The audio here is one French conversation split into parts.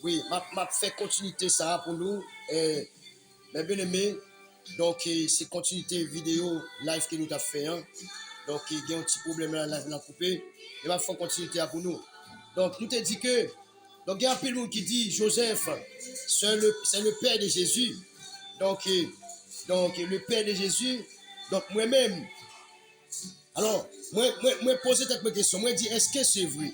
Oui, m'a fait continuité ça pour nous. Mes bien-aimés, donc c'est continuité vidéo live que nous avons fait. Hein. Donc il y a un petit problème là, live l'a coupé. Et m'a fait continuité pour nous. Donc nous te dit que, donc il y a un peu de monde qui dit Joseph, c'est le père de Jésus. Donc le père de Jésus, donc moi-même, alors, moi poser cette question, moi dis, est-ce que c'est vrai?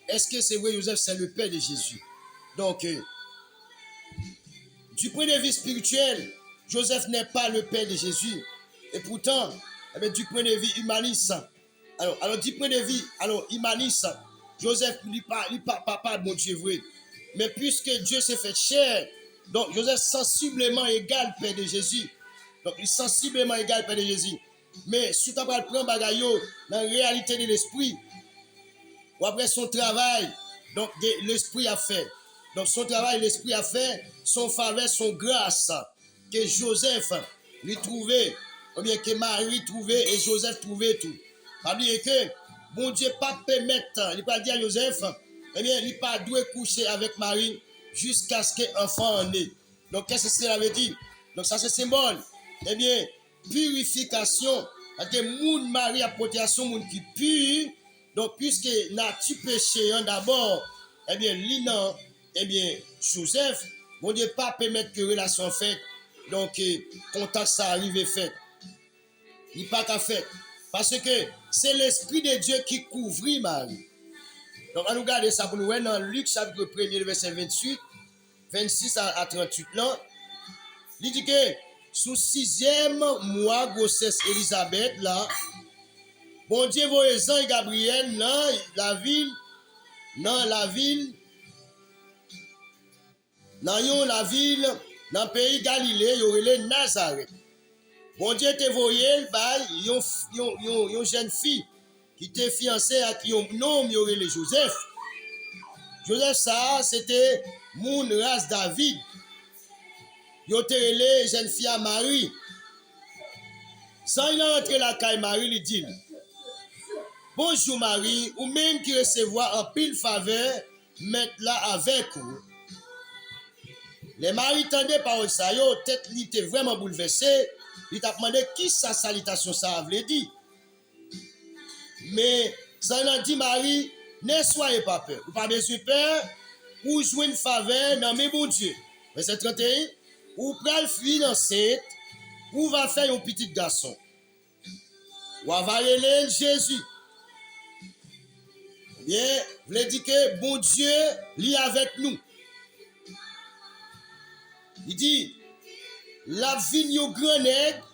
Est-ce que c'est vrai, Joseph, c'est le père de Jésus? Donc, du point de vue spirituel, Joseph n'est pas le père de Jésus. Et pourtant, du point de vue humaniste, alors du point de vue humaniste, Joseph n'est pas papa, mon Dieu, vrai. Mais puisque Dieu s'est fait chair, donc Joseph sensiblement égal père de Jésus. Donc, il est sensiblement égal père de Jésus. Mais si tu as prendre bagayo dans la réalité de l'esprit, ou après son travail, donc l'esprit a fait. Donc son travail, l'esprit a fait, son faveur, son grâce, que Joseph lui trouvait, ou bien que Marie trouvait et Joseph trouvait tout. Pas oublier que, bon Dieu pas permettre, il pas dire à Joseph, eh bien, il pas dû coucher avec Marie jusqu'à ce que l'enfant en ait. Donc qu'est-ce que cela veut dire? Donc ça c'est symbole. Eh bien, purification, parce que moun Marie a porté à son monde qui pur. Donc, puisque nature péché d'abord, eh bien, l'inan, eh bien, Joseph, bon Dieu, pas permettre que relation faite, donc, contact ça arrive et fait. Il pas qu'à faire. Parce que c'est l'Esprit de Dieu qui couvrit Marie. Donc, on nous regarde ça pour nous voir dans Luc, chapitre 1er, verset 28, 26 à 38, là. Il dit que, sous 6e mois, grossesse Élisabeth, là, bon Dieu, voyez Jean et Gabriel dans la ville, dans la ville, dans le pays Galilée, il y aurait Nazareth. Bon Dieu te voyé, une jeune fille qui était fiancée à qui un nom, il y aurait Joseph. Joseph, ça, c'était mon race David. Il y aurait jeune fille à Marie. Sans il entre la caille Marie, il dit, bonjour Marie, ou même qui recevoir un pile faveur, mettre là avec vous. Les maris tendaient par ça, yo, tête li était vraiment bouleversée. Il t'a demandé qui sa salutation ça veut dire. Mais ça a dit Marie, ne soyez pas peur. Vous pas besoin de peur pour jouer une faveur dans mes bons Dieu. Verset 31, ou pral fille enceinte, ou va faire un petit garçon. Ou va aller Jésus. Bien, vous voulez dire que bon Dieu lit avec nous. Il dit, la vigne au grand nègre,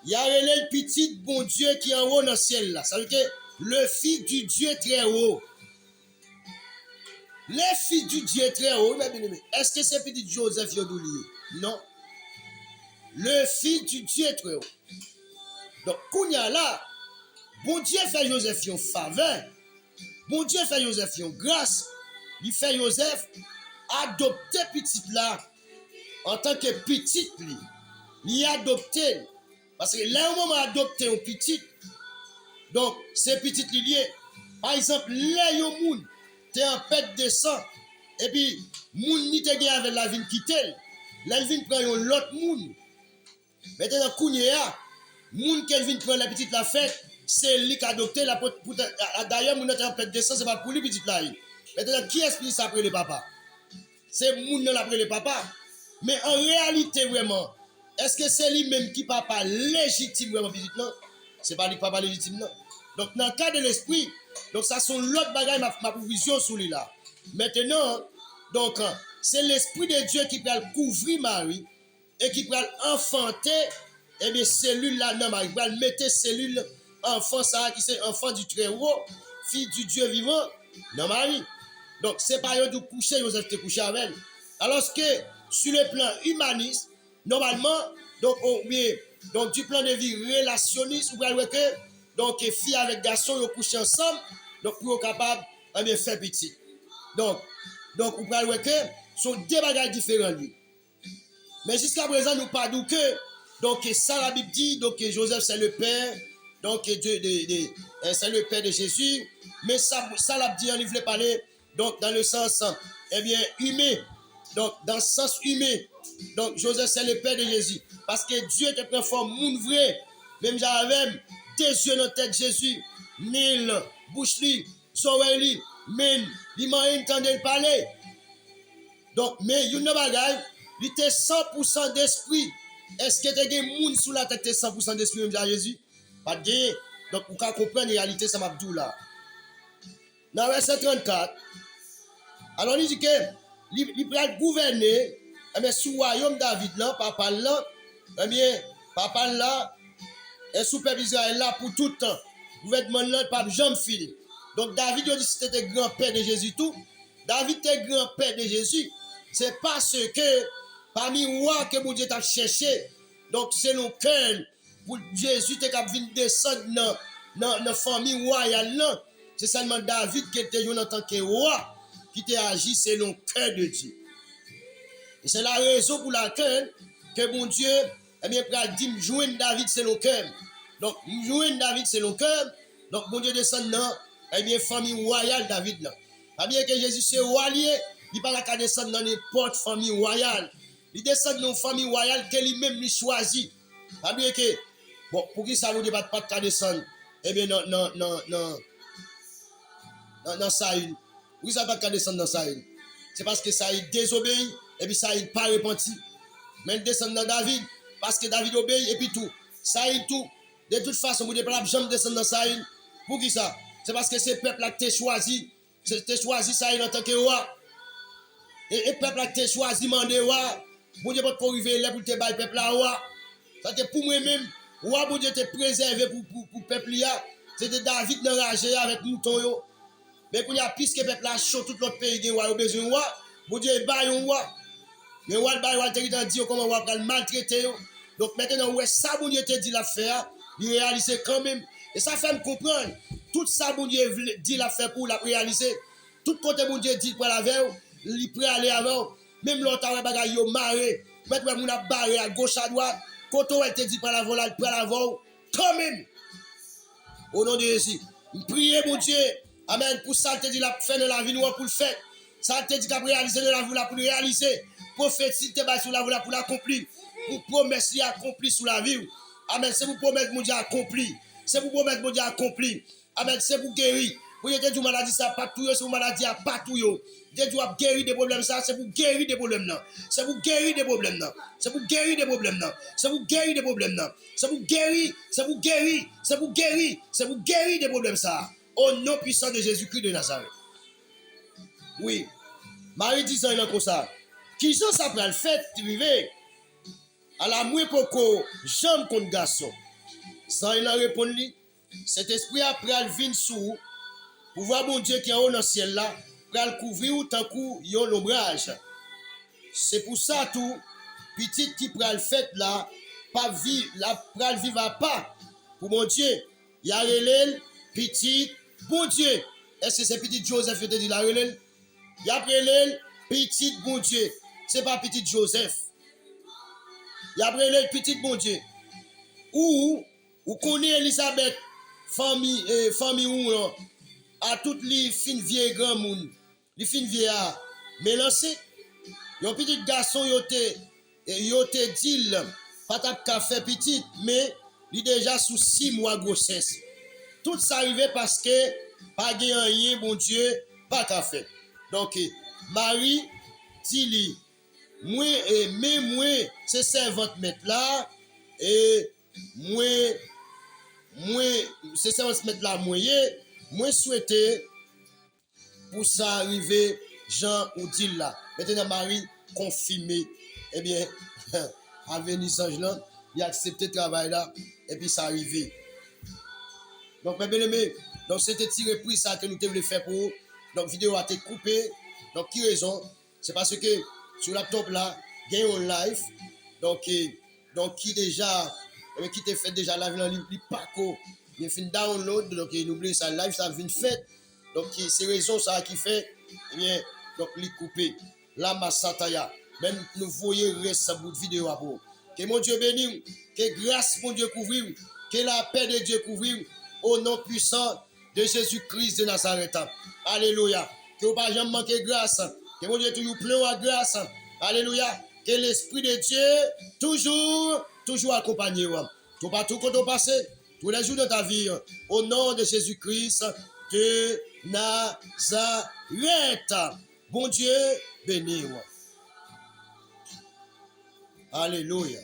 il y a le petit bon Dieu qui est en haut dans le ciel là. Ça veut dire que le fils du Dieu très haut. Les filles du Dieu très haut, est-ce que c'est petit Joseph Yodouli? Non. Le fils du Dieu très haut. Donc, Kounya là, bon Dieu fait Joseph une faveur. Bon Dieu fait Joseph une grâce. Il fait Joseph adopter petit là en tant que petit lui. Il a adopté. Parce que là, au moment adopté un petit, donc c'est petit lié. Par exemple, là, yon moun, t'es en pète de sang, et puis, moun ni te gagné avec la ville qui tel. Là, il vient prendre l'autre moun. Maintenant, Kounia, moun qui vient prendre la petite la fête, c'est lui qui a adopté la d'ailleurs, moun en pète de sang, c'est pas pour lui, petit là. Maintenant, qui est-ce qui ça après le papa? C'est moun non après le papa. Mais en réalité, vraiment, est-ce que c'est lui-même qui papa légitime vraiment petit non? C'est pas lui papa légitime non. Donc dans le cas de l'esprit, donc ça sont l'autre bagaille ma provision sur lui là. Maintenant, donc c'est l'esprit de Dieu qui peut couvrir Marie et qui peut enfanter et bien cellule là non Marie, va mettre cellule enfant ça qui c'est enfant du très haut, fille du Dieu vivant non Marie. Donc c'est pas yo de coucher, Joseph te coucher avec elle. Alors que sur le plan humaniste, normalement, donc du plan de vie relationniste, vous voyez que donc filles avec garçons ils couchent ensemble, donc pour être capable de faire petit. Donc vous voyez que sont deux bagages différents. Mais jusqu'à présent nous pas dit que donc ça la Bible dit donc Joseph c'est le père, donc c'est le père de Jésus, mais ça la dit on voulait parler donc dans le sens eh bien humain. Donc, dans le sens humain, donc Joseph, c'est le père de Jésus. Parce que Dieu te prend forme, moun vrai. Même j'avais des yeux dans la tête de Jésus. Nil, bouche li, soleil li, men, li m'a entendu parler. Donc, mais il y a un bagage, il était 100% d'esprit. Est-ce que tu as des gens sous la tête 100% d'esprit, même Jésus? Pas de gagner. Donc, vous comprenez la réalité, ça m'a dit là. Dans le verset 34, alors il dit que il peut gouverner sous le royaume David là, papa là, papa là, et sous peuple Israël là pour tout le temps. Gouvernement là, pas jamais fini. Donc David a dit que c'était grand-père de Jésus tout. David était grand-père de Jésus. C'est parce que parmi moi que mon Dieu t'a cherché. Donc c'est le cœur pour Jésus te cap venir descendre dans la famille royale là. C'est seulement David qui était en tant que roi qui t'a agi selon le cœur de Dieu. Et c'est la raison pour laquelle que mon Dieu dit joindre David selon le cœur. Donc joindre David selon le cœur. Donc mon Dieu descend dans famille royale David là. Pas bien que Jésus c'est roi lié, il pas la descendre dans n'importe famille royale. Il descend dans une famille royale que lui-même lui choisit. Pas bien que bon pour qui ça vous débat pas descendre. Eh bien non Saïd. Oui, ça va pas descendre dans Saïd. C'est parce que Saïd désobéit et puis Saïd pas repenti. Mais il descend dans David parce que David obéit et puis tout. Saïd tout. De toute façon, vous ne pouvez pas jamais descendre dans Saïd. Pour qui ça? C'est parce que c'est peuple qui t'a choisi. Tu choisi Saïd en tant que roi. Et le peuple qui t'a choisi mandé roi. Vous ne pouvez pas arriver là pour te battre le peuple là roi. Ça que pour moi-même, roi pour Dieu te préserver pour le peuple là. C'était David dans rage avec mouton. Mais quand il y a plus que le peuple a chaud, tout l'autre pays qui a besoin de roi, bon Dieu est bail un roi. Mais roi te dit comment roi va maltraiter. Donc maintenant, ouais, ça bon Dieu te dit l'affaire, il réalise quand même. Et ça fait me comprendre. Tout ça bon Dieu dit l'affaire pour la réaliser. Tout côté bon Dieu dit pour la veille, il prêt aller avant. Même l'autre bagaille yo maré. Maintenant on a barré à gauche à droite. Quand on te dit pour la voler, pour la voler, quand même. Au nom de Jésus, priez mon Dieu. Amen. Pour ça, te dit la fin de la vie, nous pour le faire. Ça te dit qu'à réaliser de la vie, pour le réaliser. Prophétie, te bat sur la vie, pour l'accomplir. Pour promesse, accomplir sur la vie. Amen. C'est pour promettre, mon Dieu, accompli. C'est pour promettre, mon Dieu, accompli. Amen. C'est pour guérir. Pour que tu maladie, ça pas tout, c'est pour maladie, pas tout. Dieu doit guérir des problèmes, ça, c'est pour guérir des problèmes, là. C'est pour guérir des problèmes, là. C'est pour guérir des problèmes, là. C'est pour guérir des problèmes, là. C'est pour guérir, c'est pour guérir, c'est pour guérir, c'est pour guérir des problèmes, ça. Au nom puissant de Jésus-Christ de Nazareth. Oui. Marie dit ça, il a comme ça. Qui sont ça pour le fait, privé? À la mouille pour que j'aime contre garçon. Sans il a répondu, cet esprit après le vin sous, pour voir mon Dieu qui est haut dans le ciel là, pour le couvrir ou tant coup, il y a l'ombrage. C'est pour ça tout, petit qui prend le fait là, pas vivre, la pral vivre à pas. Pour mon Dieu, il y a relève, petit, bon Dieu. Est-ce que c'est petit Joseph qui te dit la relève? Il y a relève, petit, bon Dieu. C'est pas petit Joseph. Il y a relève, petit, bon Dieu. Ou connaît Elisabeth, famille ou à toutes les fines vieilles grand monde, les fines vieillards, mais lancé, yon petit garçon yote dit, pas ta fait petit, mais il déjà sous 6 mois grossesse. Tout ça arrivé parce que pas rien, bon Dieu, pas ta fait. Donc Marie dit moi c'est servante mettre là et moi c'est servante mettre là moi souhaiter pour ça arriver Jean ou dit là. Maintenant Marie confirmé eh bien à Vénisange là, il a accepté le travail là et puis ça arrivé. Donc mes bien-aimés, donc c'était tiré pris ça que nous devons faire pour vous. Donc vidéo a été coupée. Donc qui raison? C'est parce que sur le laptop là, il y a un live. Donc qui déjà qui te fait déjà live dans le paco, il fait download donc il oublie ça live ça vient fait. Donc c'est raison ça qui fait eh bien donc il coupé. La massataya. Même nous voyons reste bout de vidéo à vous. Que mon Dieu bénisse, que grâce mon Dieu couvre, que la paix de Dieu couvre au nom puissant de Jésus-Christ de Nazareth. Alléluia. Que vous pas jamais manquer grâce. Que mon Dieu toujours plein de grâce. Alléluia. Que l'Esprit de Dieu toujours accompagné. Tout partout quand on passe, tous les jours de ta vie, au nom de Jésus-Christ de Nazareth. Bon Dieu, bénis. Alléluia.